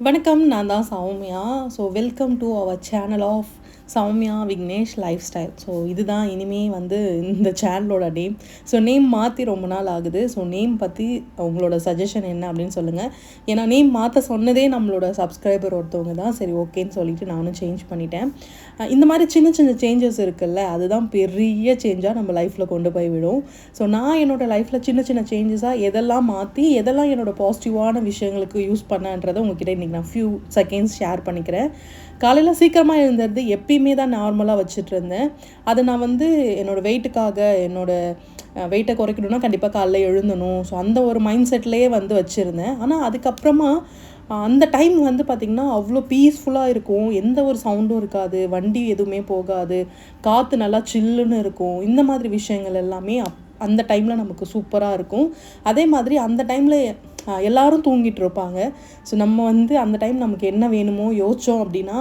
வணக்கம். நான் தான் Soumya. Welcome to our channel of Soumya Vignesh lifestyle. இதுதான் இனிமே வந்து இந்த சேனலோட நேம். நேம் மாற்றி ரொம்ப நாள் ஆகுது. நேம் பற்றி உங்களோட சஜஷன் என்ன அப்படின்னு சொல்லுங்கள். ஏன்னா நேம் மாற்ற சொன்னதே நம்மளோட சப்ஸ்கிரைபர் ஒருத்தவங்க தான். சரி, ஓகேன்னு சொல்லிட்டு நானும் சேஞ்ச் பண்ணிட்டேன். இந்த மாதிரி சின்ன சின்ன சேஞ்சஸ் இருக்குல்ல, அதுதான் பெரிய சேஞ்சாக நம்ம லைஃப்பில் கொண்டு போய் விடும். நான் என்னோடய லைஃப்பில் சின்ன சின்ன சேஞ்சஸாக எதெல்லாம் மாற்றி எதெல்லாம் என்னோடய பாசிட்டிவான விஷயங்களுக்கு யூஸ் பண்ணன்றதை உங்ககிட்ட இன்றைக்கி நான் ஃபியூ செகண்ட்ஸ் ஷேர் பண்ணிக்கிறேன். காலையில் சீக்கிரமாக எழுந்தது எப்பயுமே தான் நார்மலாக வச்சுட்டு இருந்தேன். அதை நான் வந்து என்னோடய வெயிட்டுக்காக, வெயிட்டை குறைக்கணுன்னா கண்டிப்பாக காலைல எழுந்தணும். அந்த ஒரு மைண்ட் செட்லேயே வந்து வச்சுருந்தேன். ஆனால் அதுக்கப்புறமா அந்த டைம் வந்து பார்த்திங்கன்னா அவ்வளோ பீஸ்ஃபுல்லாக இருக்கும். எந்த ஒரு சவுண்டும் இருக்காது, வண்டி எதுவுமே போகாது, காற்று நல்லா சில்லுன்னு இருக்கும். இந்த மாதிரி விஷயங்கள் எல்லாமே அந்த டைமில் நமக்கு சூப்பராக இருக்கும். அதே மாதிரி அந்த டைமில் எல்லோரும் தூங்கிட்டு இருப்பாங்க. நம்ம வந்து அந்த டைம் நமக்கு என்ன வேணுமோ யோசித்தோம் அப்படின்னா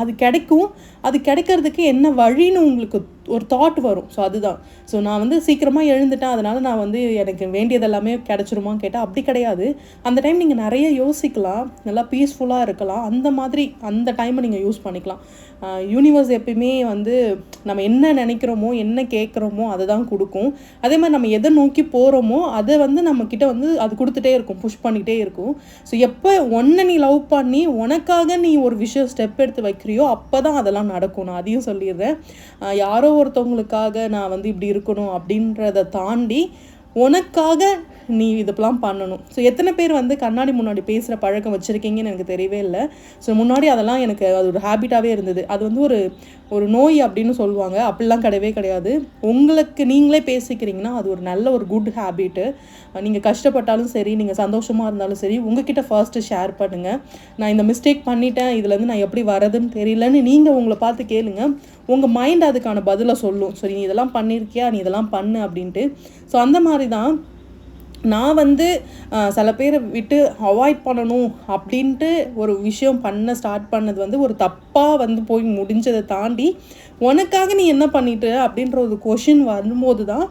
அது கிடைக்கும். அது கிடைக்கிறதுக்கு என்ன வழின்னு உங்களுக்கு ஒரு தாட் வரும். அதுதான். நான் வந்து சீக்கிரமாக எழுந்துட்டேன், அதனால் நான் வந்து எனக்கு வேண்டியதெல்லாமே கிடச்சிருமான்னு கேட்டால் அப்படி கிடையாது. அந்த டைம் நீங்கள் நிறைய யோசிக்கலாம், நல்லா பீஸ்ஃபுல்லாக இருக்கலாம். அந்த மாதிரி அந்த டைமை நீங்கள் யூஸ் பண்ணிக்கலாம். யூனிவர்ஸ் எப்பயுமே வந்து நம்ம என்ன நினைக்கிறோமோ, என்ன கேட்குறோமோ அதை தான் கொடுக்கும். அதே மாதிரி நம்ம எதை நோக்கி போகிறோமோ அதை வந்து நம்மக்கிட்ட வந்து அது கொடுத்துட்டே இருக்கும், புஷ் பண்ணிகிட்டே இருக்கும். எப்போ ஒன்றை நீ லவ் பண்ணி உனக்காக நீ ஒரு விஷயம் ஸ்டெப் எடுத்து வைக்கிறியோ அப்போ தான் அதெல்லாம் நடக்கும். நான் அதையும் சொல்லிடுறேன். யாரோ ஒருத்தவங்களுக்காக நான் வந்து இப்படி இருக்கணும் அப்படின்றத தாண்டி உனக்காக நீ இதெல்லாம் பண்ணணும். எத்தனை பேர் வந்து கண்ணாடி முன்னாடி பேசுகிற பழக்கம் வச்சுருக்கீங்கன்னு எனக்கு தெரியவே இல்லை. முன்னாடி அதெல்லாம் எனக்கு அது ஒரு ஹேபிட்டாகவே இருந்தது. அது வந்து ஒரு நோய் அப்படின்னு சொல்லுவாங்க. அப்படிலாம் கிடையவே கிடையாது. உங்களுக்கு நீங்களே பேசிக்கிறீங்கன்னா அது ஒரு நல்ல ஒரு குட் ஹேபிட்டு. நீங்கள் கஷ்டப்பட்டாலும் சரி, நீங்கள் சந்தோஷமாக இருந்தாலும் சரி, உங்ககிட்ட ஃபர்ஸ்ட்டு ஷேர் பண்ணுங்கள். நான் இந்த மிஸ்டேக் பண்ணிட்டேன், இதுலேருந்து நான் எப்படி வரதுன்னு தெரியலன்னு நீங்கள் உங்களை பார்த்து கேளுங்க. உங்கள் மைண்ட் அதுக்கான பதிலை சொல்லும். சரி, நீ இதெல்லாம் பண்ணியிருக்கியா, நீ இதெல்லாம் பண்ணு அப்படின்ட்டு. அந்த மாதிரி தான் நான் வந்து சில பேரை விட்டு அவாய்ட் பண்ணணும் அப்படின்ட்டு ஒரு விஷயம் பண்ண ஸ்டார்ட் பண்ணது வந்து ஒரு தப்பாக வந்து போய் முடிஞ்சதை தாண்டி உனக்காக நீ என்ன பண்ணிட்டு அப்படின்ற ஒரு கொஷின் வரும்போது தான்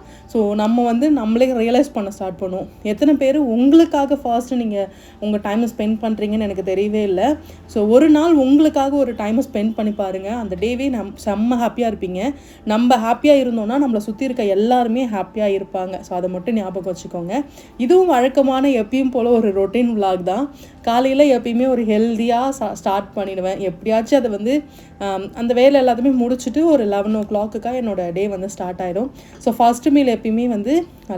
நம்ம வந்து நம்மளே ரியலைஸ் பண்ண ஸ்டார்ட் பண்ணுவோம். எத்தனை பேர் உங்களுக்காக ஃபர்ஸ்ட்டு நீங்கள் உங்கள் டைமை ஸ்பெண்ட் பண்ணுறீங்கன்னு எனக்கு தெரியவே இல்லை. ஒரு நாள் உங்களுக்காக ஒரு டைமை ஸ்பெண்ட் பண்ணி பாருங்கள். அந்த டேவே செம்ம ஹாப்பியாக இருப்பீங்க. நம்ம ஹாப்பியாக இருந்தோம்னா நம்மளை சுற்றி இருக்க எல்லாருமே ஹாப்பியாக இருப்பாங்க. அதை மட்டும் ஞாபகம் வச்சுக்கோங்க. இதுவும் வழக்கமான எப்பயும் போல் ஒரு ரொட்டீன் விலாக் தான். காலையில் எப்பயுமே ஒரு ஹெல்த்தியாக ஸ்டார்ட் பண்ணிடுவேன். எப்படியாச்சும் அதை வந்து அந்த வேலை எல்லாத்தையுமே முடிச்சுட்டு ஒரு 11 o'clock என்னோடய டே வந்து ஸ்டார்ட் ஆகிடும். ஃபர்ஸ்ட் மீல் எப்பயுமே வந்து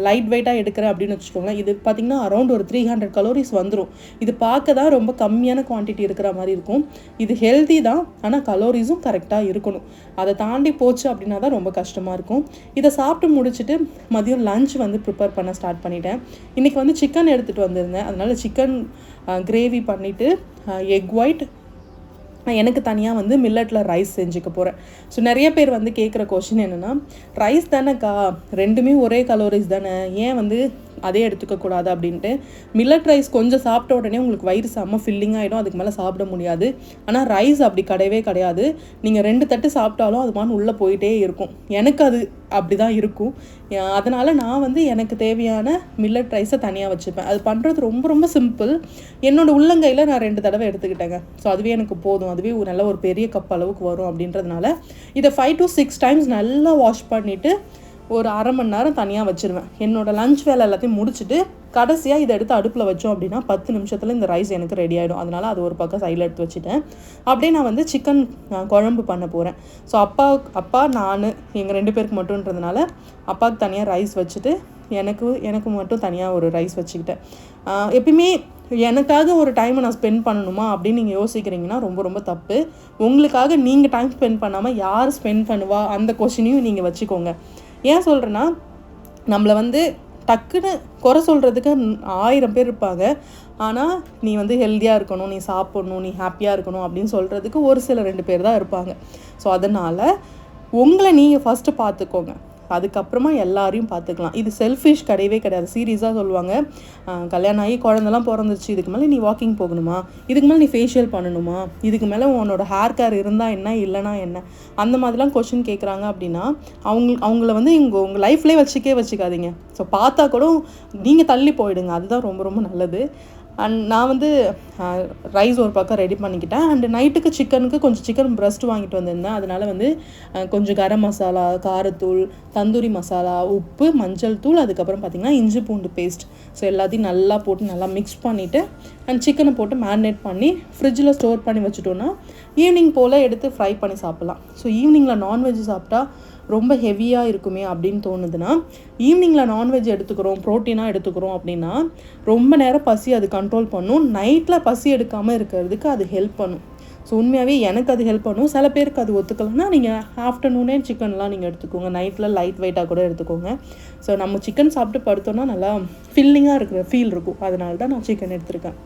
லைட் வெயிட்டாக எடுக்கிறேன் அப்படின்னு வச்சுக்கோங்களேன். இது பார்த்திங்கன்னா அரௌண்ட் ஒரு 300 calories வந்துடும். இது பார்க்க தான் ரொம்ப கம்மியான குவான்டிட்டி இருக்கிற மாதிரி இருக்கும். இது ஹெல்தி தான், ஆனால் கலோரிஸும் கரெக்டாக இருக்கணும். அதை தாண்டி போச்சு அப்படின்னா தான் ரொம்ப கஷ்டமாக இருக்கும். இதை சாப்பிட்டு முடிச்சுட்டு மதியம் லஞ்ச் வந்து ப்ரிப்பேர் பண்ண ஸ்டார்ட் பண்ணிட்டேன். இன்றைக்கி வந்து சிக்கன் எடுத்துகிட்டு வந்திருந்தேன். அதனால் சிக்கன் கிரேவி பண்ணிவிட்டு எக் ஒயிட், எனக்கு தனியாக வந்து மில்லட்டில் ரைஸ் செஞ்சுக்க போகிறேன். நிறைய பேர் வந்து கேட்குற கொஷின் என்னென்னா, ரைஸ் தானேக்கா, ரெண்டுமே ஒரே கலோரிஸ் தானே, ஏன் வந்து அதே எடுத்துக்கக்கூடாது அப்படின்ட்டு. மில்லட் ரைஸ் கொஞ்சம் சாப்பிட்ட உடனே உங்களுக்கு வயிறு செம்ம ஃபில்லிங் ஆகிடும், அதுக்கு மேலே சாப்பிட முடியாது. ஆனால் ரைஸ் அப்படி கிடையவே கிடையாது. நீங்கள் 2 தட்டு சாப்பிட்டாலும் அது மாதிரி உள்ளே போயிட்டே இருக்கும். எனக்கு அது அப்படி தான் இருக்கும். அதனால் நான் வந்து எனக்கு தேவையான மில்லட் ரைஸை தனியாக வச்சுப்பேன். அது பண்ணுறது ரொம்ப ரொம்ப சிம்பிள். என்னோடய உள்ளங்கையில் நான் 2 தடவை எடுத்துக்கிட்டேங்க. அதுவே எனக்கு போதும். அதுவே நல்ல ஒரு பெரிய கப் அளவுக்கு வரும் அப்படின்றதுனால இதை 5 to 6 times நல்லா வாஷ் பண்ணிவிட்டு ஒரு அரை மணி நேரம் தனியாக வச்சுருவேன். என்னோடய லஞ்ச் வேலை எல்லாத்தையும் முடிச்சுட்டு கடைசியாக இதை எடுத்து அடுப்பில் வச்சோம் அப்படின்னா 10 நிமிஷத்தில் இந்த ரைஸ் எனக்கு ரெடி ஆகிடும். அதனால் அது ஒரு பக்கம் சைடில் எடுத்து வச்சுட்டேன். அப்படியே நான் வந்து சிக்கன் குழம்பு பண்ண போகிறேன். அப்பா நான் எங்கள் 2 பேருக்கு மட்டும்ன்றதுனால அப்பாவுக்கு தனியாக ரைஸ் வச்சுட்டு எனக்கு மட்டும் தனியாக ஒரு ரைஸ் வச்சுக்கிட்டேன். எப்பயுமே எனக்காக ஒரு டைமை நான் ஸ்பெண்ட் பண்ணணுமா அப்படின்னு நீங்கள் யோசிக்கிறீங்கன்னா ரொம்ப ரொம்ப தப்பு. உங்களுக்காக நீங்கள் டைம் ஸ்பெண்ட் பண்ணாமல் யார் ஸ்பெண்ட் பண்ணுவா அந்த கொஷினையும் நீங்கள் வச்சுக்கோங்க. ஏன் சொல்கிறேன்னா, நம்மளை வந்து டக்குன்னு குறை சொல்கிறதுக்கு 1000 பேர் இருப்பாங்க. ஆனால் நீ வந்து ஹெல்த்தியாக இருக்கணும், நீ சாப்பிட்ணும், நீ ஹாப்பியாக இருக்கணும் அப்படின்னு சொல்கிறதுக்கு ஒரு சில 2 பேர் தான் இருப்பாங்க. அதனால் உங்களை நீங்கள் ஃபஸ்ட்டு பார்த்துக்கோங்க. அதுக்கப்புறமா எல்லாரையும் பார்த்துக்கலாம். இது செல்ஃபிஷ் கிடையவே கிடையாது. சீரியஸாக சொல்லுவாங்க, கல்யாணம் ஆகி குழந்தெல்லாம் பிறந்துருச்சு, இதுக்கு மேலே நீ வாக்கிங் போகணுமா, இதுக்கு மேலே நீ ஃபேஷியல் பண்ணணுமா, இதுக்கு மேலே உன்னோட ஹேர் கேர் இருந்தால் என்ன இல்லைனா என்ன, அந்த மாதிரிலாம் கொஷின் கேட்குறாங்க அப்படின்னா அவங்கள வந்து உங்கள் லைஃப்லேயே வச்சுக்காதீங்க. பார்த்தா கூட நீங்கள் தள்ளி போயிடுங்க. அதுதான் ரொம்ப ரொம்ப நல்லது. அண்ட் நான் வந்து ரைஸ் ஒரு பக்கம் ரெடி பண்ணிக்கிட்டேன். அண்டு நைட்டுக்கு சிக்கனுக்கு கொஞ்சம் சிக்கன் பிரஸ்ட் வாங்கிட்டு வந்திருந்தேன். அதனால் வந்து கொஞ்சம் கரம் மசாலா, காரத்தூள், தந்தூரி மசாலா, உப்பு, மஞ்சள் தூள், அதுக்கப்புறம் பார்த்திங்கன்னா இஞ்சி பூண்டு பேஸ்ட், ஸோ எல்லாத்தையும் நல்லா போட்டு நல்லா மிக்ஸ் பண்ணிவிட்டு அண்ட் சிக்கனை போட்டு மேரினேட் பண்ணி ஃப்ரிட்ஜில் ஸ்டோர் பண்ணி வச்சுட்டோன்னா ஈவினிங் போல் எடுத்து ஃப்ரை பண்ணி சாப்பிட்லாம். ஸோ ஈவினிங்கில் நான்வெஜ் சாப்பிட்டா ரொம்ப ஹெவியாக இருக்குமே அப்படின்னு தோணுதுன்னா, ஈவினிங்கில் நான்வெஜ் எடுத்துக்கிறோம், ப்ரோட்டீனாக எடுத்துக்கிறோம் அப்படின்னா ரொம்ப நேரம் பசி அது கண்ட்ரோல் பண்ணும். நைட்டில் பசி எடுக்காமல் இருக்கிறதுக்கு அது ஹெல்ப் பண்ணும். ஸோ உண்மையாகவே எனக்கு அது ஹெல்ப் பண்ணும். சில பேருக்கு அது ஒத்துக்கலைன்னா நீங்கள் ஆஃப்டர்நூனே சிக்கன்லாம் நீங்கள் எடுத்துக்கோங்க, நைட்டில் லைட் வெயிட்டாக கூட எடுத்துக்கோங்க. ஸோ நம்ம சிக்கன் சாப்பிட்டு படுத்தோன்னா நல்லா ஃபில்லிங்காக இருக்கிற ஃபீல் இருக்கும். அதனால தான் நான் சிக்கன் எடுத்திருக்கேன்.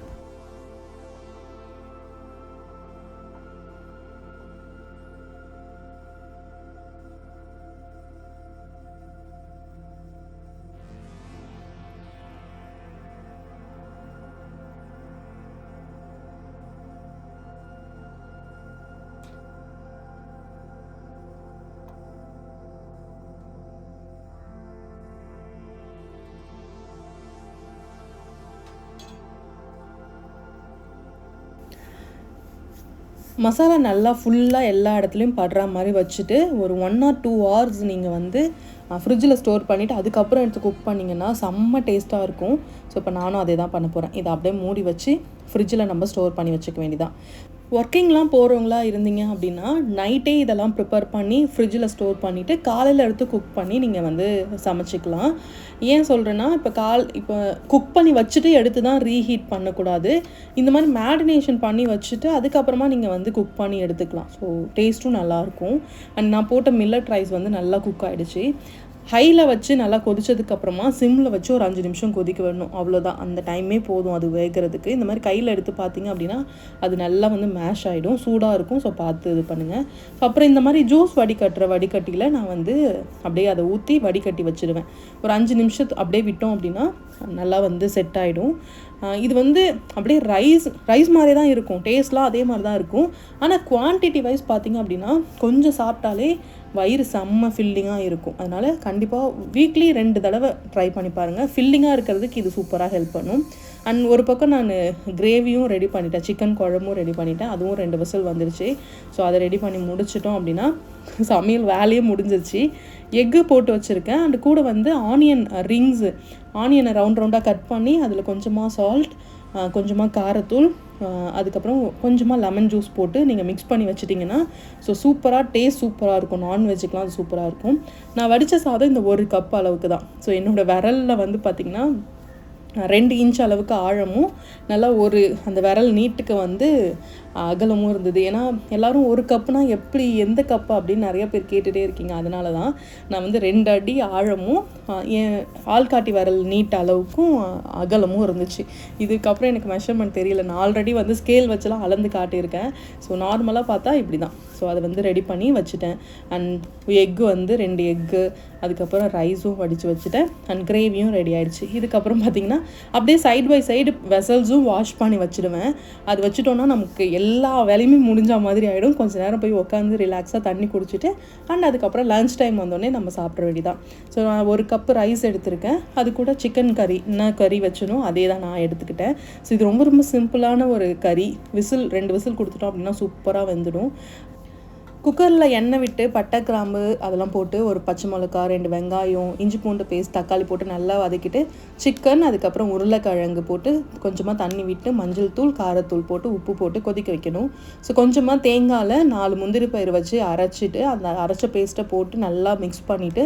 மசாலா நல்லா ஃபுல்லாக எல்லா இடத்துலையும் படுற மாதிரி வச்சுட்டு ஒரு 1 or 2 hours நீங்கள் வந்து ஃப்ரிட்ஜில் ஸ்டோர் பண்ணிவிட்டு அதுக்கப்புறம் எடுத்து குக் பண்ணிங்கன்னா செம்ம டேஸ்ட்டாக இருக்கும். ஸோ இப்போ நானும் அதே தான் பண்ண போகிறேன். இதை அப்படியே மூடி வச்சு ஃப்ரிட்ஜில் நம்ம ஸ்டோர் பண்ணி வச்சுக்க வேண்டியதான். ஒர்க்கிங்லாம் போகிறவங்களா இருந்தீங்க அப்படின்னா நைட்டே இதெல்லாம் ப்ரிப்பேர் பண்ணி ஃப்ரிட்ஜில் ஸ்டோர் பண்ணிவிட்டு காலையில் எடுத்து குக் பண்ணி நீங்கள் வந்து சமைச்சிக்கலாம். ஏன் சொல்கிறேன்னா, இப்போ குக் பண்ணி வச்சுட்டு எடுத்து தான் ரீஹீட் பண்ணக்கூடாது. இந்த மாதிரி மேரினேஷன் பண்ணி வச்சுட்டு அதுக்கப்புறமா நீங்கள் வந்து குக் பண்ணி எடுத்துக்கலாம். ஸோ டேஸ்ட்டும் நல்லாயிருக்கும். அண்ட் நான் போட்ட மில்லட் ரைஸ் வந்து நல்லா குக் ஆகிடுச்சு. ஹையில் வச்சு நல்லா கொதிச்சதுக்கப்புறமா சிம்மில் வச்சு ஒரு 5 நிமிஷம் கொதிக்க விடணும். அவ்வளோதான், அந்த டைமே போதும் அது வேகிறதுக்கு. இந்த மாதிரி கையில் எடுத்து பார்த்தீங்க அப்படின்னா அது நல்லா வந்து மேஷ் ஆகிடும், சூடாக இருக்கும். ஸோ பார்த்து இது பண்ணுங்கள். ஸோ அப்புறம் இந்த மாதிரி ஜூஸ் வடிகட்டியில் நான் வந்து அப்படியே அதை ஊற்றி வடிகட்டி வச்சுடுவேன். ஒரு 5 நிமிஷத்து அப்படியே விட்டோம் அப்படின்னா நல்லா வந்து செட் ஆகிடும். இது வந்து அப்படியே ரைஸ் மாதிரி தான் இருக்கும், டேஸ்ட்லாம் அதே மாதிரி தான் இருக்கும். ஆனால் குவான்டிட்டி வைஸ் பார்த்திங்க அப்படின்னா கொஞ்சம் சாப்பிட்டாலே வயிறு செம்ம ஃபில்லிங்காக இருக்கும். அதனால் கண்டிப்பாக வீக்லி 2 தடவை ட்ரை பண்ணி பாருங்கள். ஃபில்லிங்காக இருக்கிறதுக்கு இது சூப்பராக ஹெல்ப் பண்ணும். அண்ட் ஒரு பக்கம் நான் கிரேவியும் ரெடி பண்ணிட்டேன், சிக்கன் குழம்பும் ரெடி பண்ணிட்டேன். அதுவும் 2 விசில் வந்துருச்சு. ஸோ அதை ரெடி பண்ணி முடிச்சிட்டோம் அப்படின்னா சமையல் வேலையே முடிஞ்சிருச்சு. எக்கு போட்டு வச்சுருக்கேன். அண்டு கூட வந்து ஆனியனை ரவுண்டாக கட் பண்ணி அதில் கொஞ்சமாக சால்ட், கொஞ்சமாக காரத்தூள், அதுக்கப்புறம் கொஞ்சமாக லெமன் ஜூஸ் போட்டு நீங்கள் மிக்ஸ் பண்ணி வச்சிட்டிங்கன்னா டேஸ்ட் சூப்பராக இருக்கும். நான்வெஜ்ஜுக்கெலாம் அது சூப்பராக இருக்கும். நான் வடித்த சாதம் இந்த 1 கப் அளவுக்கு தான். ஸோ என்னோடய விரலில் வந்து பார்த்திங்கன்னா 2 இன்ச் அளவுக்கு ஆழமும் நல்லா அந்த விரல் நீட்டுக்கு வந்து அகலமும் இருந்தது. ஏன்னா எல்லோரும் 1 கப்புனா எப்படி, எந்த கப்பு அப்படின்னு நிறைய பேர் கேட்டுகிட்டே இருக்கீங்க. அதனால தான் நான் வந்து 2 அடி ஆழமும் என் ஆள்காட்டி விரல் நீட் அளவுக்கும் அகலமும் இருந்துச்சு. இதுக்கப்புறம் எனக்கு மெஷர்மெண்ட் தெரியல. நான் ஆல்ரெடி வந்து ஸ்கேல் வச்சுலாம் அளந்து காட்டியிருக்கேன். ஸோ நார்மலாக பார்த்தா இப்படி தான். ஸோ அதை வந்து ரெடி பண்ணி வச்சுட்டேன். அண்ட் எக்கு வந்து 2 எக்கு, அதுக்கப்புறம் ரைஸும் வடித்து வச்சுட்டேன். அண்ட் கிரேவியும் ரெடி ஆகிடுச்சு. இதுக்கப்புறம் பார்த்திங்கன்னா அப்படியே சைடு பை சைடு வெசல்ஸும் வாஷ் பண்ணி வச்சுடுவேன். அது வச்சுட்டோன்னா நமக்கு எல்லா வேலையுமே முடிஞ்ச மாதிரி ஆகிடும். கொஞ்சம் நேரம் போய் உட்காந்து ரிலாக்ஸாக தண்ணி குடிச்சிட்டு அண்ட் அதுக்கப்புறம் லன்ச் டைம் வந்தோடனே நம்ம சாப்பிட வேண்டியதான். ஸோ நான் 1 கப்பு ரைஸ் எடுத்திருக்கேன். அது கூட சிக்கன் கறி, என்ன கறி வச்சணும் அதே தான் நான் எடுத்துக்கிட்டேன். ஸோ இது ரொம்ப ரொம்ப சிம்பிளான ஒரு கறி. 2 விசில் கொடுத்துட்டோம் அப்படின்னா சூப்பராக வெந்துடும். குக்கரில் எண்ணெய் விட்டு பட்டை, கிராம்பு அதெல்லாம் போட்டு ஒரு பச்சை மிளகா, 2 வெங்காயம், இஞ்சி பூண்டு பேஸ்ட், தக்காளி போட்டு நல்லா வதக்கிட்டு சிக்கன், அதுக்கப்புறம் உருளைக்கிழங்கு போட்டு கொஞ்சமாக தண்ணி விட்டு மஞ்சள் தூள், காரத்தூள் போட்டு உப்பு போட்டு கொதிக்க வைக்கணும். ஸோ கொஞ்சமாக தேங்காயில் 4 முந்திரி பயிறு வச்சு அரைச்சிட்டு அந்த அரைச்ச பேஸ்ட்டை போட்டு நல்லா மிக்ஸ் பண்ணிவிட்டு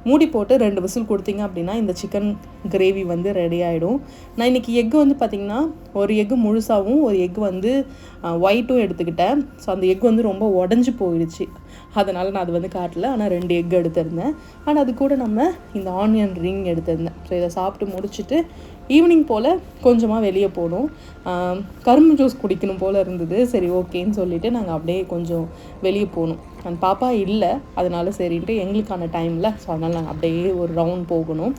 மூடி போட்டு 2 விசில் கொடுத்தீங்க அப்படின்னா இந்த சிக்கன் கிரேவி வந்து ரெடி ஆகிடும். நான் இன்றைக்கி எக்கு வந்து பார்த்திங்கன்னா 1 எக்கு முழுசாகவும் 1 எக்கு வந்து ஒயிட்டும் எடுத்துக்கிட்டேன். ஸோ அந்த எக்கு வந்து ரொம்ப உடஞ்சி போயிடுச்சு. அதனால் நான் அது வந்து காட்டல. ஆனால் 2 எக்கு எடுத்திருந்தேன். ஆனால் அது கூட நம்ம இந்த ஆனியன் ரிங் எடுத்திருந்தேன். ஸோ இதை சாப்பிட்டு முடிச்சுட்டு ஈவினிங் போல் கொஞ்சமாக வெளியே போகணும். கரும்பு ஜூஸ் குடிக்கணும் போல் இருந்தது. சரி ஓகேன்னு சொல்லிவிட்டு நாங்கள் அப்படியே கொஞ்சம் வெளியே போகணும். அந்த பாப்பா இல்லை, அதனால சரின்ட்டு எங்களுக்கான டைமில். ஸோ அதனால் நாங்கள் அப்படியே ஒரு ரவுண்ட் போகணும்.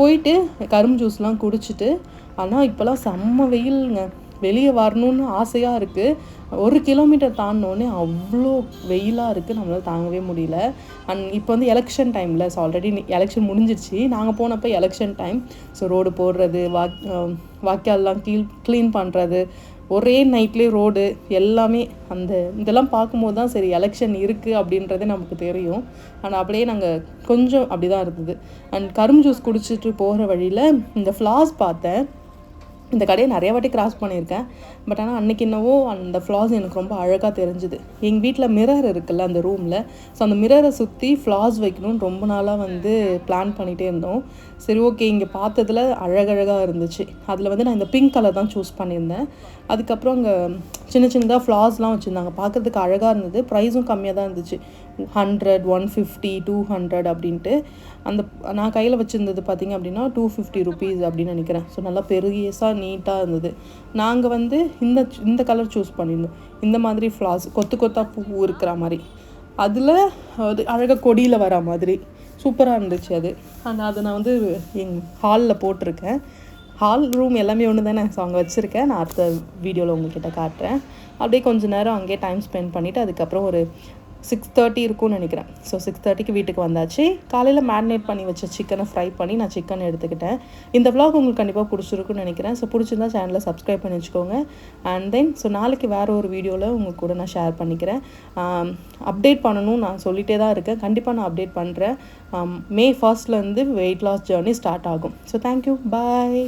போயிட்டு கரும்பு ஜூஸ்லாம் குடிச்சிட்டு, ஆனால் இப்போலாம் செம்ம வெயிலுங்க. வெளியே வரணும்னு ஆசையாக இருக்குது. 1 கிலோமீட்டர் தாண்டினோடனே அவ்வளோ வெயிலாக இருக்குது, நம்மளால் தாங்கவே முடியல. அண்ட் இப்போ வந்து எலெக்ஷன் டைமில், ஸோ ஆல்ரெடி எலெக்ஷன் முடிஞ்சிருச்சு, நாங்கள் போனப்போ எலெக்ஷன் டைம். ஸோ ரோடு போடுறது, வாய்க்கால்லாம் க்ளீன் பண்ணுறது, ஒரே நைட்லேயே ரோடு எல்லாமே, இதெல்லாம் பார்க்கும்போது தான் சரி எலெக்ஷன் இருக்குது அப்படின்றதே நமக்கு தெரியும். ஆனால் அப்படியே நாங்கள் கொஞ்சம் அப்படி தான் இருந்தது. அண்ட் கரும்பு ஜூஸ் குடிச்சிட்டு போகிற வழியில் இந்த ஃப்ளாஸ் பார்த்தேன். இந்த கடையை நிறைய வாட்டி கிராஸ் பண்ணியிருக்கேன். பட் ஆனால் அன்றைக்கி என்னவோ அந்த ஃப்ளாஸ் எனக்கு ரொம்ப அழகாக தெரிஞ்சுது. எங்கள் வீட்டில் மிரர் இருக்குல்ல அந்த ரூமில், ஸோ அந்த மிரரை சுற்றி ஃப்ளாஸ் வைக்கணும்னு ரொம்ப நாளாக வந்து பிளான் பண்ணிகிட்டே இருந்தோம். சரி ஓகே, இங்கே பார்த்ததில் அழகழகாக இருந்துச்சு. அதில் வந்து நான் இந்த பிங்க் கலர் தான் சூஸ் பண்ணியிருந்தேன். அதுக்கப்புறம் அங்கே சின்ன சின்னதாக ஃப்ளாஸ்லாம் வச்சுருந்தாங்க, பார்க்குறதுக்கு அழகாக இருந்தது. ப்ரைஸும் கம்மியாக தான் இருந்துச்சு, 100, 150, 200 அப்படின்ட்டு. நான் கையில் வச்சுருந்தது பார்த்திங்க அப்படின்னா 250 ருபீஸ் அப்படின்னு நினைக்கிறேன். ஸோ நல்லா பெருசாக நீட்டாக இருந்தது. நாங்கள் வந்து இந்த கலர் சூஸ் பண்ணியிருந்தோம். இந்த மாதிரி ஃப்ளாஸ் கொத்து கொத்தாக பூ இருக்கிற மாதிரி, அதில் அது அழகாக கொடியில் வர மாதிரி சூப்பராக இருந்துச்சு அது. ஆனால் அதை நான் வந்து எங்கள் ஹாலில் போட்டிருக்கேன். ஹால் ரூம் எல்லாமே ஒன்று தானே, ஸோ அங்கே வச்சுருக்கேன். நான் அடுத்த வீடியோவில் உங்கள்கிட்ட காட்டுறேன். அப்படியே கொஞ்சம் நேரம் அங்கேயே டைம் ஸ்பெண்ட் பண்ணிவிட்டு அதுக்கப்புறம் ஒரு 6:30 இருக்கும்னு நினைக்கிறேன். ஸோ 6:30க்கு வீட்டுக்கு வந்தாச்சு. காலையில் மேரினேட் பண்ணி வச்ச சிக்கனை ஃப்ரை பண்ணி நான் சிக்கன் எடுத்துக்கிட்டேன். இந்த vlog உங்களுக்கு கண்டிப்பாக பிடிச்சிருக்குன்னு நினைக்கிறேன். ஸோ பிடிச்சிருந்தா சேனலை சப்ஸ்கிரைப் பண்ணி வச்சுக்கோங்க. அண்ட் தென் ஸோ நாளைக்கு வேறு ஒரு வீடியோவில் உங்கள் கூட நான் ஷேர் பண்ணிக்கிறேன். அப்டேட் பண்ணணும்னு நான் சொல்லிகிட்டே தான் இருக்கேன். கண்டிப்பாக நான் அப்டேட் பண்ணுறேன். May 1st weight loss journey start ஆகும். ஸோ தேங்க்யூ, பாய்.